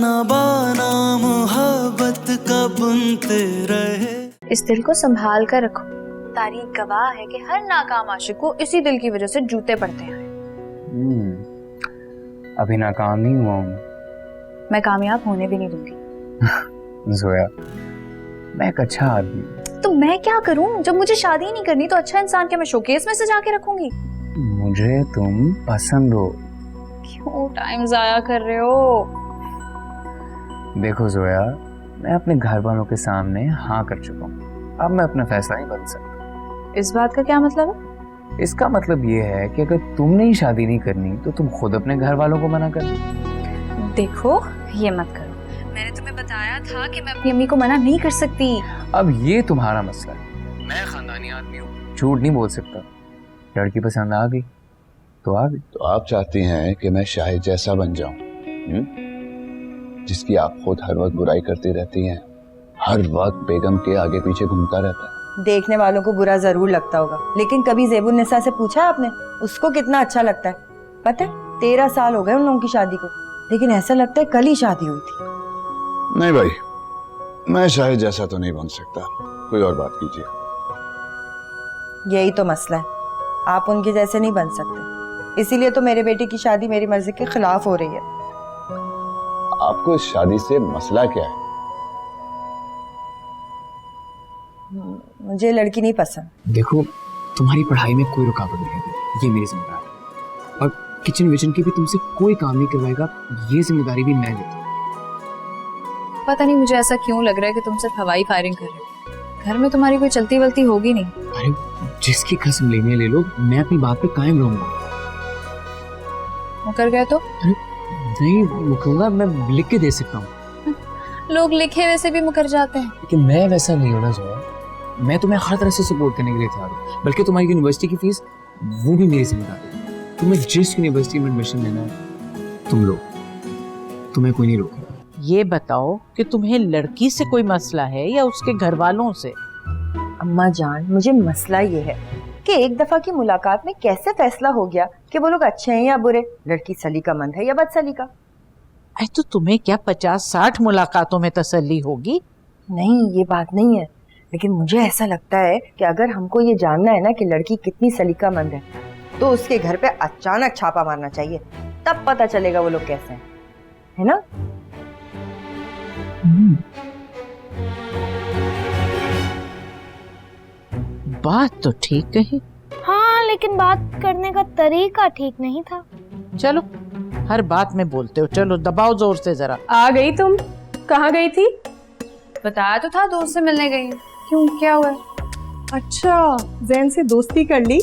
ताना बाना मोहब्बत का बुनते रहे। इस दिल को संभाल कर रखो। तारीख गवाह है कि हर नाकाम आशिक को इसी दिल की वजह से जूते पड़ते हैं। अभी नाकाम नहीं हुआ हूँ। मैं कामयाब होने भी नहीं दूंगी। जोया, मैं एक अच्छा आदमी हूँ। तो मैं क्या करूं? जब मुझे शादी ही नहीं करनी तो अच्छा इंसान क्या मैं शोकेस में सजा के रखूंगी? मुझे तुम पसंद हो। क्यों टाइम जाया कर रहे हो? देखो जोया, मैं अपने घर वालों के सामने हाँ कर चुका हूँ। अब मैं अपना फैसला नहीं बदल सकता। इस बात का क्या मतलब है? इसका मतलब ये है कि अगर तुमने ही शादी नहीं करनी तो तुम खुद अपने घर वालों को मना कर। देखो, ये मत करो। मैंने तुम्हें बताया था कि मैं अपनी अम्मी को मना नहीं कर सकती। अब ये तुम्हारा मसला है। मैं खानदानी आदमी हूँ, झूठ नहीं बोल सकता। लड़की पसंद आ गई तो आ गई। तो आप चाहती हैं कि मैं शाहिद जैसा बन जाऊं, जिसकी आप खुद हर वक्त बुराई करती रहती हैं, हर वक्त बेगम के आगे पीछे घूमता रहता है। देखने वालों को बुरा जरूर लगता होगा, लेकिन कभी ज़ेबुन्निसा से पूछा आपने उसको कितना अच्छा लगता है? पता है 13 साल हो गए उन लोगों की शादी को, लेकिन ऐसा लगता है कल ही शादी हुई थी। नहीं भाई, मैं शाहिद जैसा तो नहीं बन सकता, कोई और बात कीजिए। यही तो मसला है, आप उनके जैसे नहीं बन सकते, इसीलिए तो मेरे बेटे की शादी मेरी मर्जी के खिलाफ हो रही है। आपको इस शादी से मसला क्या है? मुझे लड़की नहीं पसंद। देखो, तुम्हारी पढ़ाई में कोई रुकावट नहीं है, ये मेरी जिम्मेदारी है। और किचन विचन की भी तुमसे कोई काम नहीं करवाएगा, ये जिम्मेदारी भी मैं लेता हूँ। पता नहीं मुझे ऐसा क्यों लग रहा है कि तुम सिर्फ हवाई फायरिंग कर रहे हो। घर में तुम्हारी कोई चलती वलती होगी नहीं। अरे जिसकी कसम लेने ले लो, मैं अपनी बात पे कायम रहूंगा। मुकर गए तो? अरे नहीं मुकरूंगा, मैं लिख के दे सकता हूँ। लोग लिखे वैसे भी मुकर जाते हैं। लेकिन मैं वैसा नहीं होना जोया। मैं तुम्हें हर तरह से सपोर्ट करने के लिए तैयार हूँ, बल्कि तुम्हारी यूनिवर्सिटी की फीस वो भी मेरी जिम्मेदारी है। तुम्हें जिस यूनिवर्सिटी में एडमिशन लेना है तुम लो, तुम्हें कोई नहीं रोकेगा। ये बताओ कि तुम्हें लड़की से कोई मसला है या उसके घर वालों से? अम्मा जान, मुझे मसला ये है कि एक दफा की मुलाकात में कैसे फैसला हो गया कि वो लोग अच्छे हैं या बुरे, लड़की सलीकामंद है या बदसलीका। अरे तो तुम्हें क्या 50-60 मुलाकातों में तसल्ली होगी? नहीं, ये बात नहीं है, लेकिन मुझे ऐसा लगता है कि अगर हमको ये जानना है ना कि लड़की कितनी सलीकामंद है, तो उसके घर पे अचानक छापा मारना चाहिए, तब पता चलेगा वो लोग कैसे हैं, है ना? बात तो ठीक कही। हाँ, लेकिन बात करने का तरीका ठीक नहीं था। चलो, हर बात में बोलते हो। चलो दबाओ जोर से जरा। आ गई तुम? कहाँ गई थी? बताया तो था दोस्त से मिलने गई। क्यों, क्या हुआ? अच्छा, जैन से दोस्ती कर ली?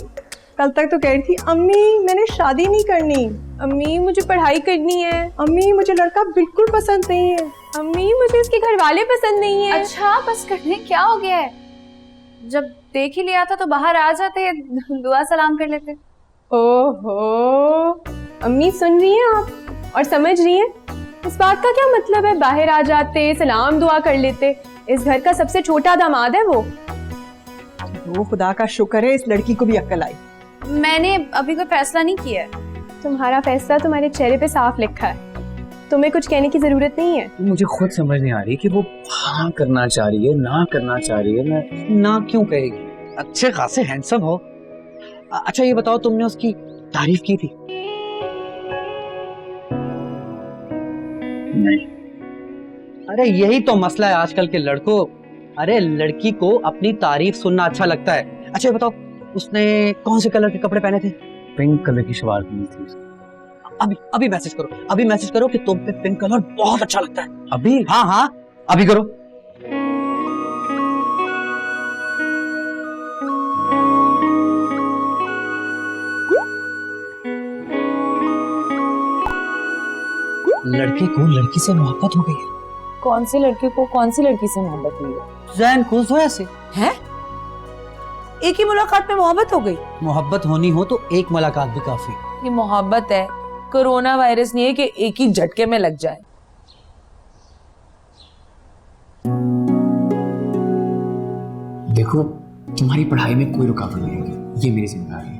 कल तक तो कह रही थी अम्मी मैंने शादी नहीं करनी, अम्मी मुझे पढ़ाई करनी है, अम्मी मुझे लड़का बिल्कुल पसंद नहीं है, अम्मी मुझे इसके घर वाले पसंद नहीं है। अच्छा बस करने क्या हो गया है? जब देख ही लिया था तो बाहर आ जाते, दुआ सलाम कर लेते। ओहो, अम्मी सुन रही हैं आप और समझ रही हैं? इस बात का क्या मतलब है? बाहर आ जाते, सलाम दुआ कर लेते। इस घर का सबसे छोटा दामाद है वो। खुदा का शुक्र है इस लड़की को भी अक्ल आई। मैंने अभी कोई फैसला नहीं किया है। तुम्हारा फैसला तुम्हारे चेहरे पे साफ लिखा है, तुम्हें कुछ कहने की जरूरत नहीं है। मुझे खुद समझ नहीं आ रही कि वो हाँ करना चाह रही है, ना करना चाह रही है। मैं ना क्यों कहेगी? अच्छे खासे हैंडसम हो। अच्छा ये बताओ, तुमने उसकी तारीफ की थी? नहीं। अरे यही तो मसला है आजकल के लड़कों। अरे लड़की को अपनी तारीफ सुनना अच्छा लगता है। अच्छा ये बताओ, उसने कौन से कलर के कपड़े पहने थे? पिंक कलर की शलवार पहनी थी। अभी मैसेज करो, अभी मैसेज करो कि तुम पे पिंक कलर बहुत अच्छा लगता है। अभी? हाँ हाँ अभी करो। लड़के को लड़की से मोहब्बत हो गई है। कौन सी लड़की को कौन सी लड़की से मोहब्बत हुई है? जैन को जोया से। हैं? एक ही मुलाकात में मोहब्बत हो गई? मोहब्बत होनी हो तो एक मुलाकात भी काफी। ये मोहब्बत है, कोरोना वायरस नहीं है कि एक ही झटके में लग जाए। देखो, तुम्हारी पढ़ाई में कोई रुकावट नहीं होगी, ये मेरी जिम्मेदारी है।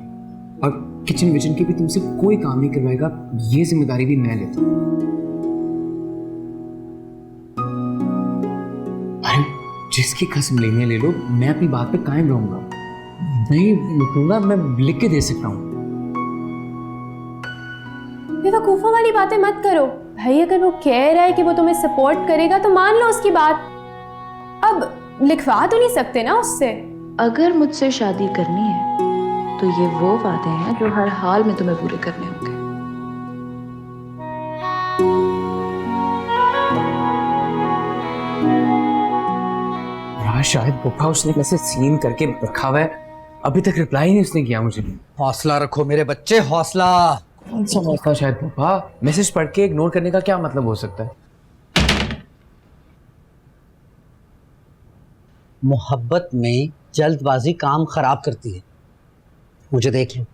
और किचन विचन की भी तुमसे कोई काम नहीं करवाएगा, ये जिम्मेदारी भी मैं लेता हूँ। जिसकी कसम लेनी है ले लो, मैं अपनी बात पे कायम रहूंगा, नहीं रुकूंगा, मैं लिख के दे सकता हूँ। बेवकूफ़ों वाली बातें मत करो भाई। अगर वो कह रहा है कि वो तुम्हें सपोर्ट करेगा तो मान लो उसकी बात। अब लिखवा तो नहीं सकते ना उससे। अगर मुझसे शादी करनी है तो ये वो वादे हैं जो हर हाल में तुम्हें पूरे करने होंगे। शायद पुप्पा उसने कैसे सीन करके रखा हुआ है, अभी तक रिप्लाई नहीं उसने किया मुझे। हौसला रखो मेरे बच्चे, हौसला। कौन सा हौसला शायद पुप्पा? मैसेज पढ़ के इग्नोर करने का क्या मतलब हो सकता है? मोहब्बत में जल्दबाजी काम खराब करती है। मुझे देख लो,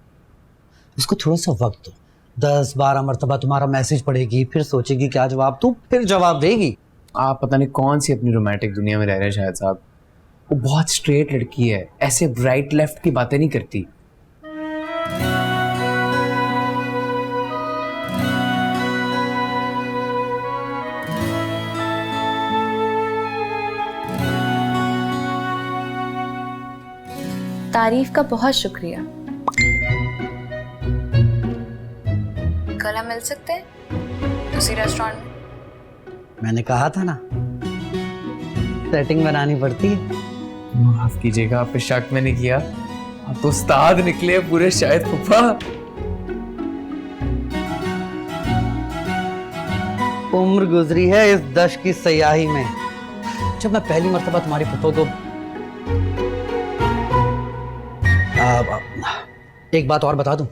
उसको थोड़ा सा वक्त दो। 10-12 मरतबा तुम्हारा मैसेज पढ़ेगी, फिर सोचेगी क्या जवाब दूं, फिर जवाब देगी। आप पता नहीं कौन सी अपनी रोमांटिक दुनिया में रह रहे हैं शायद साहब। वो बहुत स्ट्रेट लड़की है, ऐसे राइट लेफ्ट की बातें नहीं करती। तारीफ का बहुत शुक्रिया। कल हम मिल सकते हैं उसी रेस्टोरेंट में? मैंने कहा था ना, सेटिंग बनानी पड़ती है। माफ कीजिएगा, आप पे शक मैंने किया। आप तो उस्ताद निकले पूरे शायद पुप्पा। उम्र गुजरी है इस दश की सयाही में। जब मैं पहली मर्तबा तुम्हारी फुफो को एक बात और बता दूं,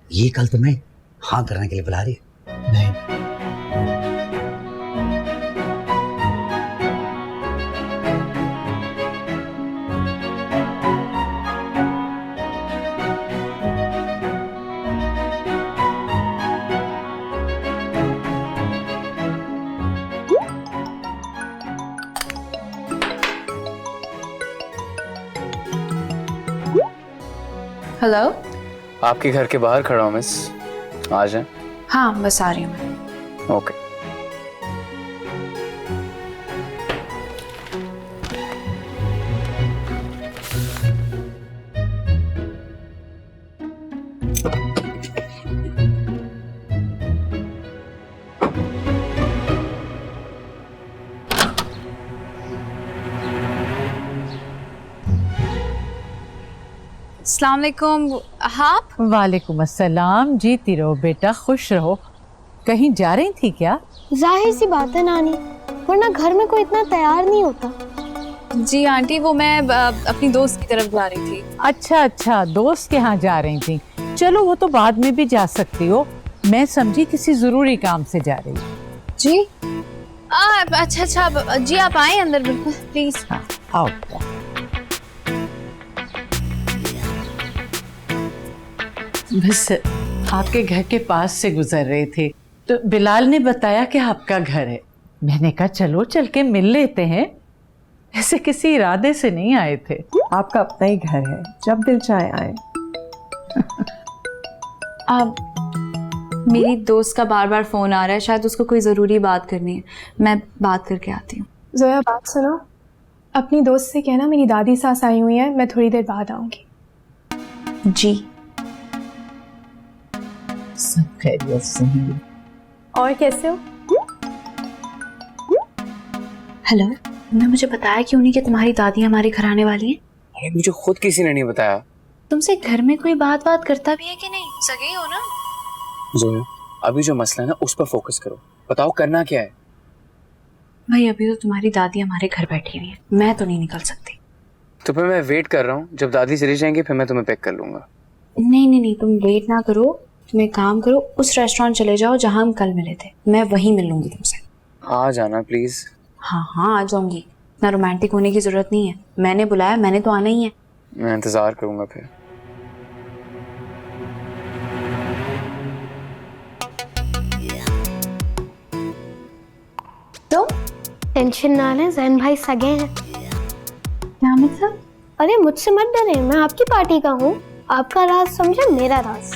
ये कल तुम्हें हाँ करने के लिए बुला रही है। नहीं, हेलो। आपके घर के बाहर खड़ा हूँ मिस, आ जाए। हाँ बस आ रही हूँ मैं। ओके। अस्सलाम वालेकुम। आप? वालेकुम अस्सलाम। जीती रहो बेटा, खुश रहो। कहीं जा रही थी क्या? जाहिर सी बात है नानी, वरना घर में कोई इतना तैयार नहीं होता। जी आंटी, वो मैं अपनी दोस्त की तरफ जा रही थी। अच्छा अच्छा, दोस्त के यहाँ जा रही थी। चलो वो तो बाद में भी जा सकती हो, मैं समझी किसी जरूरी काम से जा रही हूँ। जी अच्छा अच्छा जी, आप आए अंदर बिल्कुल प्लीज। हाँ आओ। बस आपके घर के पास से गुजर रहे थे तो बिलाल ने बताया कि आपका घर है। मैंने कहा चलो चल के मिल लेते हैं, ऐसे किसी इरादे से नहीं आए थे। आपका अपना ही घर है, जब दिल चाहे आए। मेरी दोस्त का बार बार फोन आ रहा है, शायद उसको कोई जरूरी बात करनी है। मैं बात करके आती हूँ। जोया बात सुनो, अपनी दोस्त से कहना मेरी दादी सास आई हुई है, मैं थोड़ी देर बाद आऊंगी। जी। सब खैरियत से हैं। और कैसे हो? हेलो, तुमने मुझे बताया क्यों नहीं कि तुम्हारी दादी हमारे घर आने वाली है? अरे मुझे खुद किसी ने नहीं बताया। तुमसे घर में कोई बात करता भी है कि नहीं? सगे हो ना? जोया, अभी जो मसला है ना उस पर फोकस करो। बताओ करना क्या है? भाई अभी तो तुम्हारी दादी हमारे घर बैठी हुई है, मैं तो नहीं निकल सकती। तो फिर मैं वेट कर रहा हूँ, जब दादी चली जाएंगी फिर मैं तुम्हें पिक कर लूंगा। नहीं, तुम वेट ना करो, तुम एक काम करो, उस रेस्टोरेंट चले जाओ जहाँ हम कल मिले थे, मैं वहीं मिल लूंगी तुमसे। आ जाना प्लीज। हाँ आ जाऊंगी, इतना रोमांटिक होने की जरूरत नहीं है। मैंने बुलाया, मैंने तो आना ही है। मैं इंतजार करूंगा फिर। तो टेंशन ना लें, जैन भाई सगे हैं। क्या मतलब? अरे मुझसे मत डरें, मैं आपकी पार्टी का हूँ। आपका राज समझे, मेरा राज।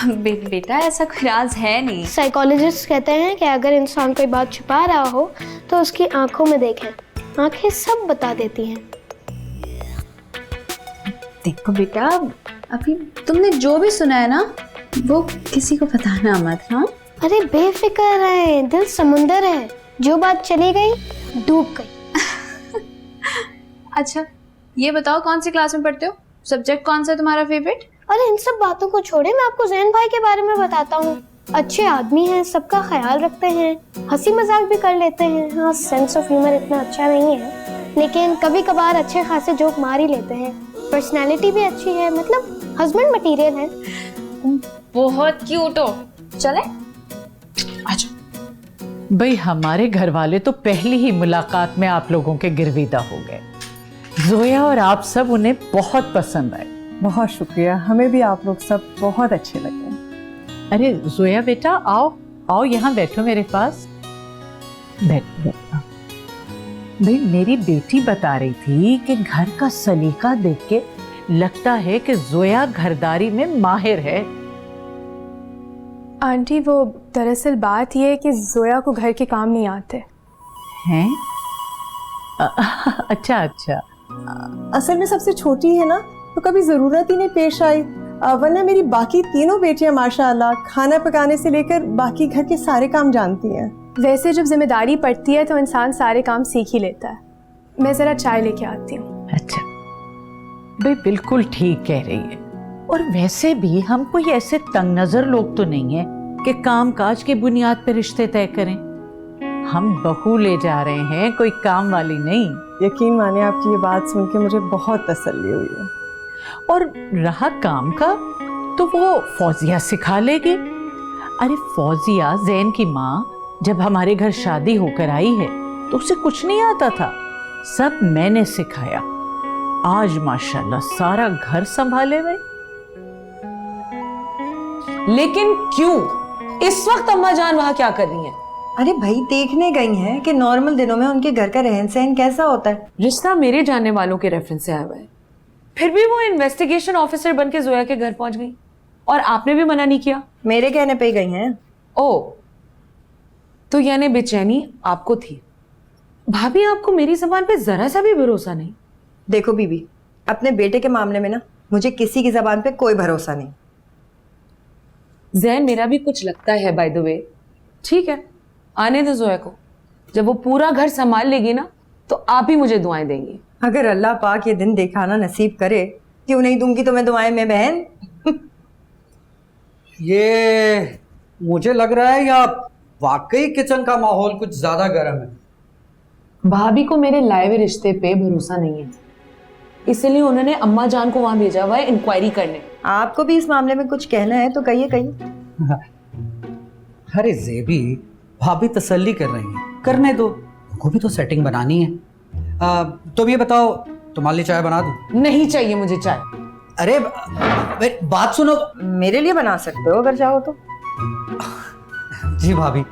बेटा ऐसा कोई राज है नहीं। साइकोलॉजिस्ट कहते हैं कि अगर इंसान कोई बात छुपा रहा हो तो उसकी आंखों में देखें, आंखें सब बता देती हैं। देखो बेटा, अभी तुमने जो भी सुना है ना वो किसी को बताना मत। हाँ, अरे बेफिक्र रहे, दिल समुंदर है, जो बात चली गई डूब गई। अच्छा ये बताओ कौन सी क्लास में पढ़ते हो, सब्जेक्ट कौन सा है तुम्हारा फेवरेट? अरे इन सब बातों को छोड़े, मैं आपको जैन भाई के बारे में बताता हूँ। अच्छे आदमी हैं, सबका ख्याल रखते हैं, हंसी मजाक भी कर लेते हैं। हाँ, सेंस ऑफ ह्यूमर इतना अच्छा नहीं है, लेकिन कभी कभार अच्छे खासे जोक मार ही लेते हैं। पर्सनालिटी भी अच्छी है, मतलब हस्बैंड मटेरियल है। बहुत क्यूट हो। चले भाई हमारे घर वाले तो पहली ही मुलाकात में आप लोगों के गिरविदा हो गए। जोया और आप सब उन्हें बहुत पसंद आए। बहुत शुक्रिया, हमें भी आप लोग सब बहुत अच्छे लगे। अरे जोया बेटा आओ आओ, यहाँ बैठो मेरे पास, बैठो। भाई मेरी बेटी बता रही थी कि घर का सलीका देख के लगता है कि जोया घरदारी में माहिर है। आंटी वो दरअसल बात यह है कि जोया को घर के काम नहीं आते हैं। अच्छा अच्छा, असल में सबसे छोटी है ना, तो कभी जरूरत ही नहीं पेश आई, वरना मेरी बाकी तीनों बेटियां माशाअल्लाह खाना पकाने से लेकर बाकी घर के सारे काम जानती हैं। वैसे जब जिम्मेदारी पड़ती है तो इंसान सारे काम सीख ही लेता है। मैं जरा चाय लेके आती हूँ। अच्छा भाई बिल्कुल ठीक कह रही है। और वैसे भी हम कोई ऐसे तंग नजर लोग तो नहीं है कि काम काज की बुनियाद पर रिश्ते तय करें। हम बहू ले जा रहे हैं, कोई काम वाली नहीं। यकीन माने आपकी ये बात सुन के मुझे बहुत तसल्ली हुई है। और रहा काम का तो वो फौजिया सिखा लेगी। अरे फौजिया जैन की माँ जब हमारे घर शादी होकर आई है तो उसे कुछ नहीं आता था, सब मैंने सिखाया। आज माशाल्लाह सारा घर संभाले हुए। लेकिन क्यों इस वक्त अम्मा जान वहां क्या कर रही हैं? अरे भाई देखने गई हैं कि नॉर्मल दिनों में उनके घर का रहन सहन कैसा होता है। रिश्ता मेरे जानने वालों के रेफरेंस से आया हुआ है, फिर भी वो इन्वेस्टिगेशन ऑफिसर बन के जोया के घर पहुंच गई और आपने भी मना नहीं किया। मेरे कहने पे ही गई हैं। ओ, तो यानी बेचैनी आपको थी। भाभी आपको मेरी जबान पे जरा सा भी भरोसा नहीं? देखो बीबी, अपने बेटे के मामले में ना मुझे किसी की जबान पे कोई भरोसा नहीं। जैन मेरा भी कुछ लगता है बाय द वे। ठीक है, आने दो जोया को, जब वो पूरा घर संभाल लेगी ना तो आप ही मुझे दुआएं देंगी। अगर अल्लाह पाक ये दिन दिखाना नसीब करे, क्यों नहीं दूंगी तुम्हें दुआएं मैं बहन। ये मुझे लग रहा है या वाकई किचन का माहौल कुछ ज्यादा गर्म है। भाभी को मेरे लाए हुए रिश्ते पे भरोसा नहीं है, इसलिए उन्होंने अम्मा जान को वहां भेजा हुआ है इंक्वायरी करने। आपको भी इस मामले में कुछ कहना है तो कहिए कहिए। अरे जेबी, भाभी तसल्ली कर रही हैं, करने दो, उनको भी तो सेटिंग बनानी है। तुम ये बताओ, तुम्हारे लिए चाय बना दूं? नहीं चाहिए मुझे चाय। अरे बात सुनो। मेरे लिए बना सकते हो अगर चाहो तो। जी भाभी।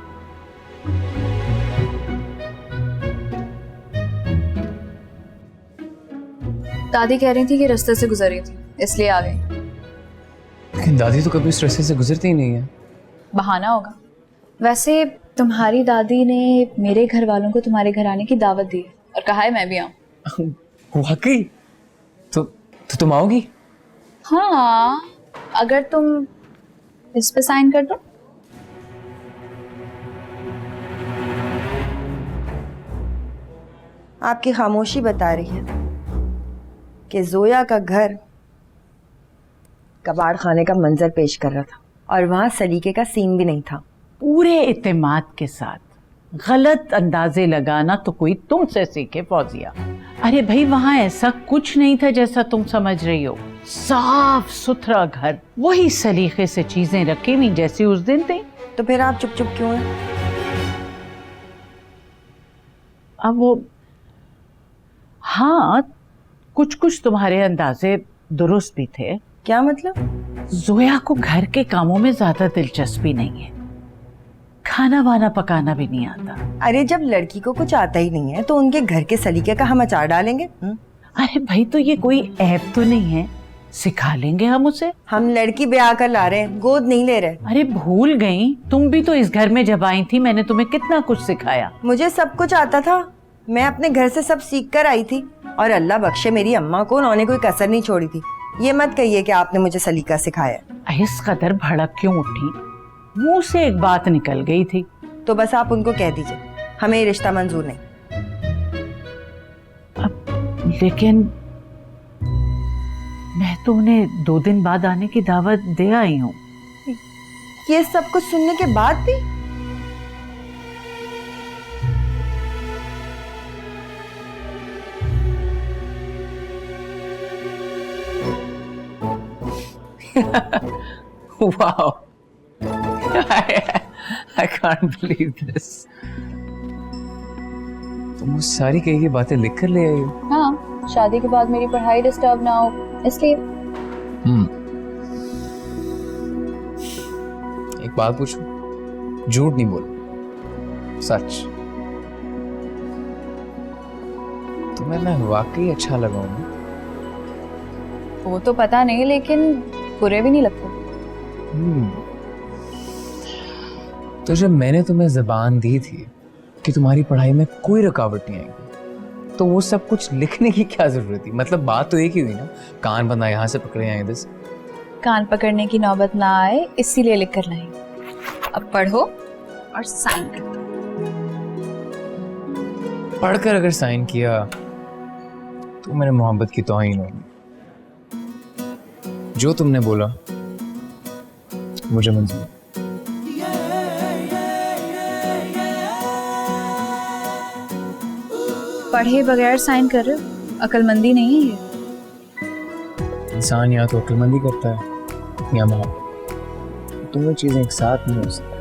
दादी कह रही थी कि रास्ते से गुजर रही थी इसलिए आ गई। लेकिन दादी तो कभी इस रास्ते से गुजरती ही नहीं है। बहाना होगा। वैसे तुम्हारी दादी ने मेरे घर वालों को तुम्हारे घर आने की दावत दी है और कहा है मैं भी आऊं। वाकई? तो तुम आओगी? हाँ, अगर तुम इस पे साइन कर दो। आपकी खामोशी बता रही है कि जोया का घर कबाड़ खाने का मंजर पेश कर रहा था और वहां सलीके का सीन भी नहीं था। पूरे इत्तेमाद के साथ गलत अंदाजे लगाना तो कोई तुमसे सीखे फौजिया। अरे भाई वहां ऐसा कुछ नहीं था जैसा तुम समझ रही हो। साफ सुथरा घर, वही सलीके से चीजें रखी हुई जैसी उस दिन थी। तो फिर आप चुप चुप क्यों हैं? अब वो हाँ, कुछ कुछ तुम्हारे अंदाजे दुरुस्त भी थे। क्या मतलब? जोया को घर के कामों में ज्यादा दिलचस्पी नहीं है, खाना वाना पकाना भी नहीं आता। अरे जब लड़की को कुछ आता ही नहीं है तो उनके घर के सलीके का हम अचार डालेंगे? अरे भाई तो ये कोई ऐप तो नहीं है, सिखा लेंगे हम उसे। हम लड़की ब्याह कर ला रहे हैं, गोद नहीं ले रहे। अरे भूल गई, तुम भी तो इस घर में जब आई थी मैंने तुम्हें कितना कुछ सिखाया। मुझे सब कुछ आता था, मैं अपने घर से सब सीख कर आई थी और अल्लाह बख्शे मेरी अम्मा को, उन्होंने कोई कसर नहीं छोड़ी थी। ये मत कहिए कि आपने मुझे सलीका सिखाया। इस कदर भड़क क्यों उठी? मुंह से एक बात निकल गई थी। तो बस आप उनको कह दीजिए हमें ये रिश्ता मंजूर नहीं। लेकिन मैं तो उन्हें 2 दिन बाद आने की दावत दे आई हूँ। ये सब कुछ सुनने के बाद भी? Wow. I can't believe this. तुम वो सारी कही की बातें लिख कर ले आई हो? हाँ, शादी के बाद मेरी पढ़ाई डिस्टर्ब ना हो इसलिए। एक बात पूछूं? झूठ नहीं बोल, सच। तुम्हें मैं वाकई अच्छा लगा हूं? वो तो पता नहीं, लेकिन बुरे भी नहीं लगते। तो जब मैंने तुम्हें ज़बान दी थी कि तुम्हारी पढ़ाई में कोई रुकावट नहीं आएगी, तो वो सब कुछ लिखने की क्या जरूरत थी? मतलब बात तो एक ही हुई ना, कान बंदा यहाँ से पकड़े यहाँ इधर से। कान पकड़ने की नौबत ना आए इसीलिए लिख कर लाई। अब पढ़ो और साइन कर दो। पढ़कर अगर साइन किया तो मेरे मोहब्बत की तौहीन होगी। जो तुमने बोला मुझे मंजूर। पढ़े बगैर साइन कर रहे हो? अक्लमंदी नहीं है ये। इंसान या तो अक्लमंदी करता है या मोहब्बत। दोनों चीजें एक साथ नहीं हो सकती।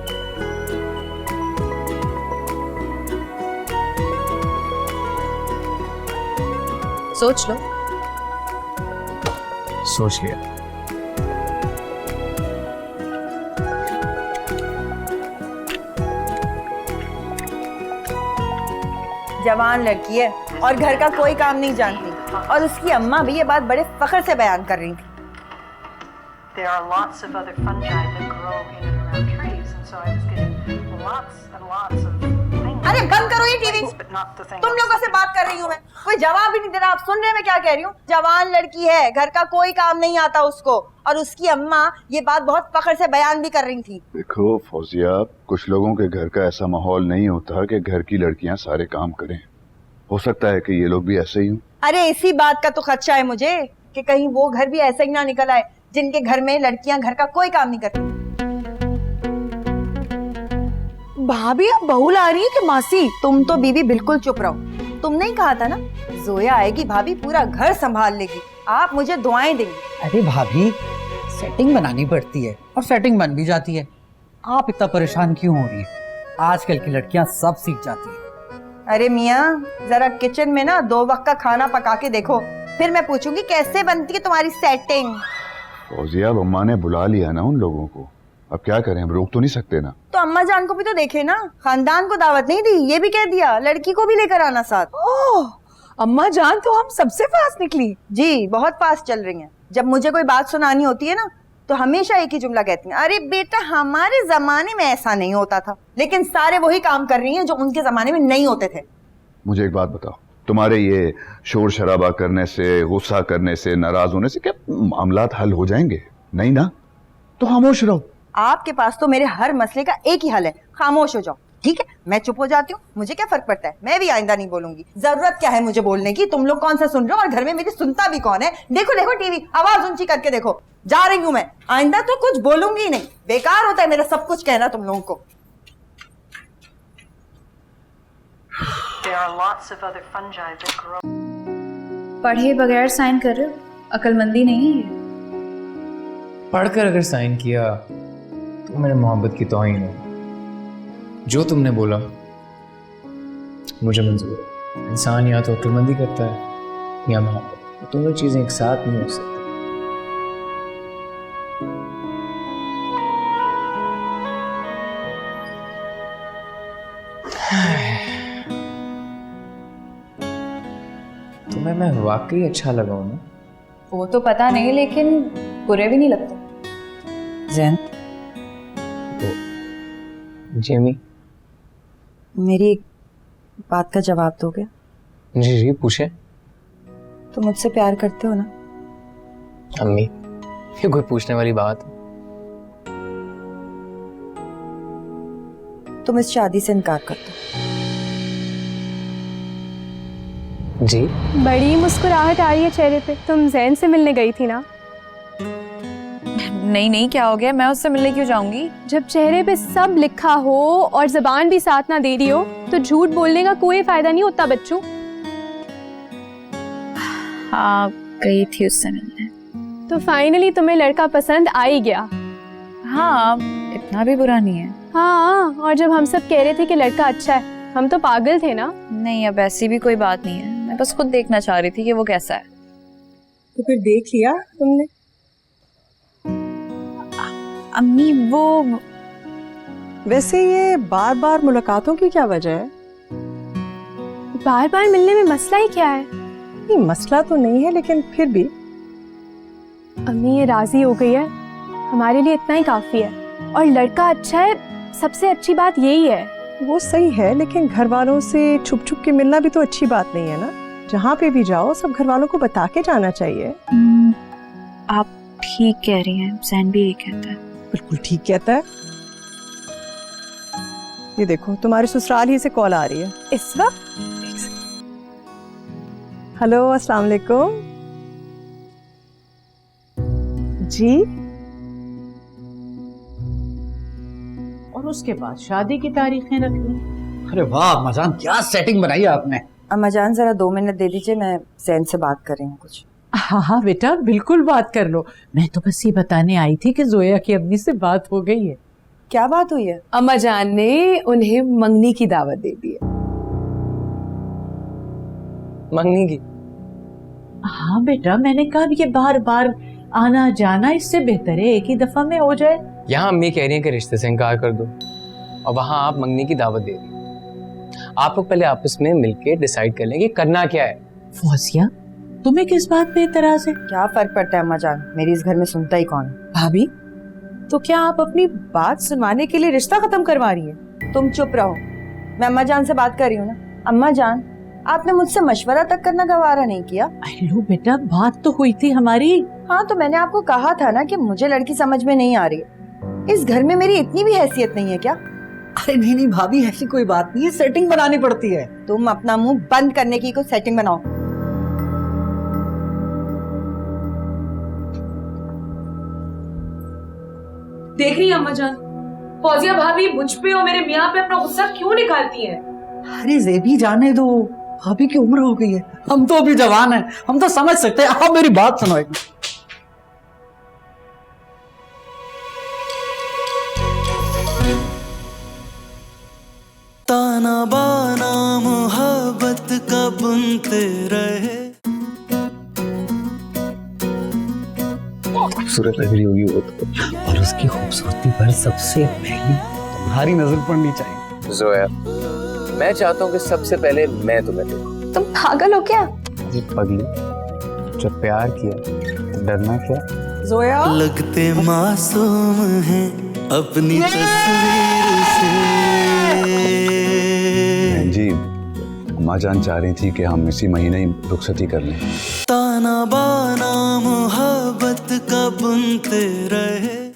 सोच लो। सोच लिया। जवान लड़की है और घर का कोई काम नहीं जानती, और उसकी अम्मा भी ये बात बड़े फख्र से बयान कर रही थी। There are lots of other fungi that grow in and around trees, and so I was getting lots and lots of things. अरे बंद करो ये TV. But not the thing. तुम लोगों से बात कर रही हूँ मैं, कोई जवाब ही नहीं दे रहा। आप सुन रहे हैं मैं क्या कह रही हूँ? जवान लड़की है, घर का कोई काम नहीं आता उसको, और उसकी अम्मा ये बात बहुत फख्र से बयान भी कर रही थी। देखो फौजिया, कुछ लोगों के घर का ऐसा माहौल नहीं होता कि घर की लड़कियां सारे काम करें। हो सकता है कि ये लोग भी ऐसे ही हों। अरे इसी बात का तो खदशा है मुझे कि कहीं वो घर भी ऐसे ही ना निकल आए जिनके घर में लड़कियां घर का कोई काम नहीं करती। भाभी अब बहू ला रही है कि मासी? तुम तो बीबी बिल्कुल चुप रहो। तुमने ही कहा था ना जोया आएगी भाभी पूरा घर संभाल लेगी, आप मुझे दुआएं देंगी। अरे भाभी, सेटिंग बनानी पड़ती है और सेटिंग बन भी जाती है। आप इतना परेशान क्यों हो रही है? आजकल की लड़कियां सब सीख जाती हैं। अरे मियाँ, जरा किचन में ना 2 वक्त का खाना पका के देखो, फिर मैं पूछूंगी कैसे बनती है तुम्हारी सेटिंग। फौजिया, अब अम्मा ने बुला लिया ना उन लोगों को, अब क्या करें? हम रोक तो नहीं सकते ना। तो अम्मा जान को भी तो देखे ना, खानदान को दावत नहीं दी, ये भी कह दिया लड़की को भी लेकर आना साथ। ओह, अम्मा जान तो हम सबसे फास्ट निकली। जी बहुत फास्ट चल रही हैं। जब मुझे कोई बात सुनानी होती है ना तो हमेशा एक ही जुमला कहती हैं, अरे बेटा हमारे जमाने में ऐसा नहीं होता था। लेकिन सारे वही काम कर रही हैं जो उनके जमाने में नहीं होते थे। मुझे एक बात बताओ, तुम्हारे ये शोर शराबा करने से, गुस्सा करने से, नाराज होने से क्या मामलात हल हो जाएंगे? नहीं ना, तो खामोश रहो। आपके पास तो मेरे हर मसले का एक ही हल है, खामोश हो जाओ। ठीक है, मैं चुप हो जाती हूँ, मुझे क्या फर्क पड़ता है, मैं भी आइंदा नहीं बोलूंगी। जरूरत क्या है मुझे बोलने की? तुम लोग कौन सा सुन रहे हो और घर में मेरी सुनता भी कौन है? देखो देखो टीवी, आवाज ऊंची करके देखो। जा रही हूँ मैं, आइंदा तो कुछ बोलूंगी ही नहीं। बेकार होता है मेरा सब कुछ कहना तुम लोगों को। There are lots of other fungi that grow. पढ़े बगैर साइन कर रहे हो? अक्लमंदी नहीं है ये। पढ़कर अगर साइन किया तो मेरे मोहब्बत की तौहीन होगी। जो तुमने बोला मुझे मंजूर है। इंसान या तो अक्लमंदी करता है या मोहब्बत। दोनों चीजें एक साथ नहीं हो सकती। तुम्हें मैं वाकई अच्छा लगा हूं ना? वो तो पता नहीं, लेकिन बुरे भी नहीं लगते। जैन, जेमी, मेरी एक बात का जवाब दोगे? जी जी पूछे। तुम मुझसे प्यार करते हो ना? अम्मी ये कोई पूछने वाली बात है? तुम इस शादी से इनकार कर दो। जी बड़ी मुस्कुराहट आ रही है चेहरे पे। तुम जैन से मिलने गई थी ना? नहीं नहीं, क्या हो गया? मैं उससे मिलने क्यों जाऊंगी? जब चेहरे पे सब लिखा हो और जबान भी साथ ना दे रही हो तो झूठ बोलने का कोई फायदा नहीं होता बच्चों। हाँ गई थी उससे मिलने। तो फाइनली तुम्हें लड़का पसंद आ ही गया? हाँ इतना भी बुरा नहीं है। हाँ, और जब हम सब कह रहे थे कि लड़का अच्छा है, हम तो पागल थे ना? नहीं अब ऐसी भी कोई बात नहीं है, मैं बस खुद देखना चाह रही थी कि वो कैसा है। तो फिर देख लिया तुमने? अम्मी वो वैसे ये बार बार मुलाकातों की क्या वजह है? बार बार मिलने में मसला ही क्या है? नहीं मसला तो नहीं है, लेकिन फिर भी अम्मी ये राजी हो गई है, हमारे लिए इतना ही काफी है। और लड़का अच्छा है, सबसे अच्छी बात यही है। वो सही है, लेकिन घर वालों से छुप छुप के मिलना भी तो अच्छी बात नहीं है ना। जहाँ पे भी जाओ सब घर वालों को बता के जाना चाहिए। आप ठीक कह रही हैं, जैन भी यही कहता है। बिल्कुल ठीक कहता है। ये देखो तुम्हारे ससुराल ही से कॉल आ रही है इस वक्त। हेलो अस्सलाम वालेकुम जी। और उसके बाद शादी की तारीखें रख ली। अरे वाह अम्मा जान, क्या सेटिंग बनाई है आपने। अम्मा जान जरा 2 मिनट दे दीजिए, मैं जैन से बात कर रही हूँ कुछ। हाँ हाँ बेटा बिल्कुल बात कर लो। मैं तो बस ये बताने आई थी कि जोया की अम्मी से बात हो गई है। क्या बात हुई है? अम्मा जान ने उन्हें मंगनी की दावत दे दी है। मंगनी की? हाँ बेटा, मैंने कहा ये बार बार आना जाना इससे बेहतर है एक ही दफा में हो जाए। यहाँ अम्मी कह रही है कि रिश्ते से इनकार कर दो और वहाँ आप मंगनी की दावत दे रही। आप लोग पहले आपस में मिलके डिसाइड कर लेंगे करना क्या है। फौजिया तुम्हें किस बात पे इतराज है? क्या फर्क पड़ता है अम्मा जान, मेरी इस घर में सुनता ही कौन है। भाभी तो क्या आप अपनी बात सुनवाने के लिए रिश्ता खत्म करवा रही हैं? तुम चुप रहो, मैं अम्मा जान से बात कर रही हूँ ना। अम्मा जान आपने मुझसे मशवरा तक करना गवारा नहीं किया। लो बेटा बात तो हुई थी हमारी। हाँ तो मैंने आपको कहा था ना कि मुझे लड़की समझ में नहीं आ रही है। इस घर में मेरी इतनी भी हैसियत नहीं है क्या? अरे नहीं नहीं भाभी, ऐसी कोई बात नहीं है, सेटिंग बनानी पड़ती है। तुम अपना मुंह बंद करने की कोई सेटिंग बनाओ। देख रही है अम्मा जान, फौजिया भाभी मुझ पे और मेरे मियाँ पे अपना गुस्सा क्यों निकालती हैं? अरे जेबी जाने दो, भाभी की उम्र हो गई है, हम तो अभी जवान हैं, हम तो समझ सकते हैं। आप मेरी बात सुनो एक। ताना बाना मोहब्बत का बुनते रहे। खूबसूरत लग रही होगी वो तो, और उसकी खूबसूरती पर सबसे पहले तुम्हारी नजर पड़नी चाहिए। जोया मैं चाहता हूँ कि सबसे पहले मैं तुम्हें देखूं। तुम पागल हो क्या? जी पगली, जब प्यार किया तो डरना क्या? जोया लगते मासूम हैं अपनी तस्वीर से। जी अम्मा जान चाह रही थी कि हम इसी महीने ही रुखसती कर लें। ताना बाना मोहब्बत का बुनते रहे।